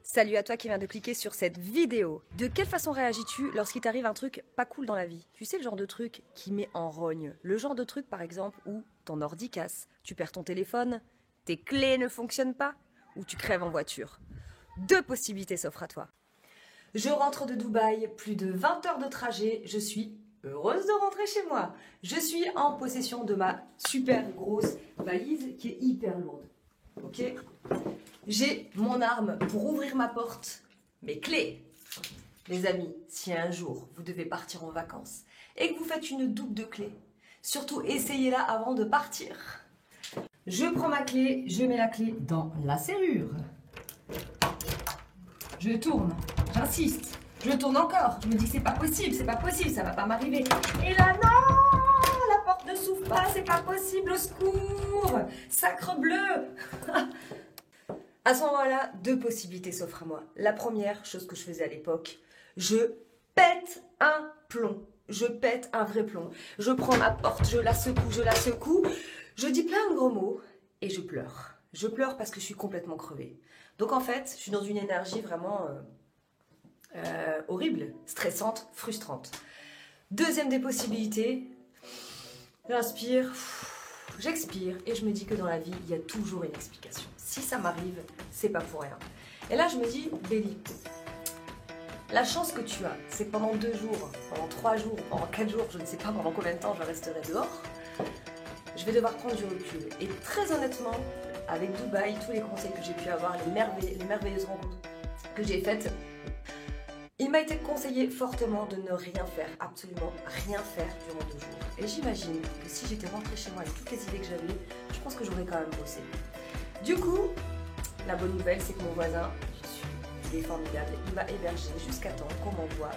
Salut à toi qui viens de cliquer sur cette vidéo. De quelle façon réagis-tu lorsqu'il t'arrive un truc pas cool dans la vie? Tu sais, le genre de truc qui met en rogne. Le genre de truc, par exemple, où ton ordi casse, tu perds ton téléphone, tes clés ne fonctionnent pas, ou tu crèves en voiture. Deux possibilités s'offrent à toi. Je rentre de Dubaï, plus de 20 heures de trajet, je suis heureuse de rentrer chez moi. Je suis en possession de ma super grosse valise qui est hyper lourde. Ok? J'ai mon arme pour ouvrir ma porte, mes clés. Les amis, si un jour vous devez partir en vacances et que vous faites une double de clés, surtout essayez-la avant de partir. Je prends ma clé, je mets la clé dans la serrure. Je tourne, j'insiste, je tourne encore. Je me dis que c'est pas possible, ça va pas m'arriver. Et là, non! La porte ne s'ouvre pas, c'est pas possible, au secours! Sacre bleu! À ce moment-là, deux possibilités s'offrent à moi. La première, chose que je faisais à l'époque, je pète un plomb. Je pète un vrai plomb. Je prends ma porte, je la secoue, je dis plein de gros mots et je pleure. Je pleure parce que je suis complètement crevée. Donc en fait, je suis dans une énergie vraiment horrible, stressante, frustrante. Deuxième des possibilités, j'inspire, j'expire et je me dis que dans la vie, il y a toujours une explication. Si ça m'arrive, c'est pas pour rien. Et là, je me dis, Béli, la chance que tu as, c'est que pendant 2 jours, pendant 3 jours, pendant 4 jours, je ne sais pas pendant combien de temps je resterai dehors, je vais devoir prendre du recul. Et très honnêtement, avec Dubaï, tous les conseils que j'ai pu avoir, les merveilleuses rencontres que j'ai faites, il m'a été conseillé fortement de ne rien faire, absolument rien faire durant 2 jours. Et j'imagine que si j'étais rentrée chez moi avec toutes les idées que j'avais, je pense que j'aurais quand même bossé. Du coup, la bonne nouvelle, c'est que mon voisin, il est formidable, il m'a hébergé jusqu'à temps qu'on m'envoie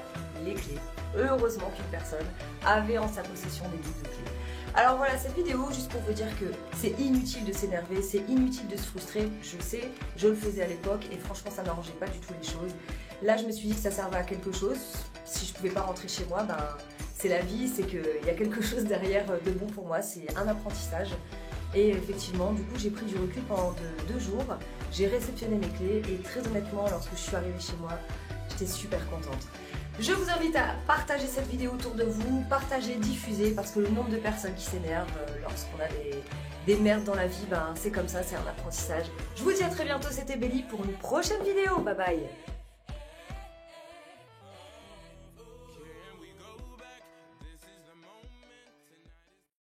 les clés. Heureusement qu'une personne avait en sa possession des doubles clés. Alors voilà, cette vidéo, juste pour vous dire que c'est inutile de s'énerver, c'est inutile de se frustrer. Je sais, je le faisais à l'époque et franchement, ça n'arrangeait pas du tout les choses. Là, je me suis dit que ça servait à quelque chose. Si je ne pouvais pas rentrer chez moi, ben, c'est la vie, c'est qu'il y a quelque chose derrière de bon pour moi, c'est un apprentissage. Et effectivement, du coup, j'ai pris du recul pendant 2 jours. J'ai réceptionné mes clés et très honnêtement, lorsque je suis arrivée chez moi, j'étais super contente. Je vous invite à partager cette vidéo autour de vous, partager, diffuser, parce que le nombre de personnes qui s'énervent lorsqu'on a des merdes dans la vie, ben, c'est comme ça, c'est un apprentissage. Je vous dis à très bientôt, c'était Béli pour une prochaine vidéo. Bye bye!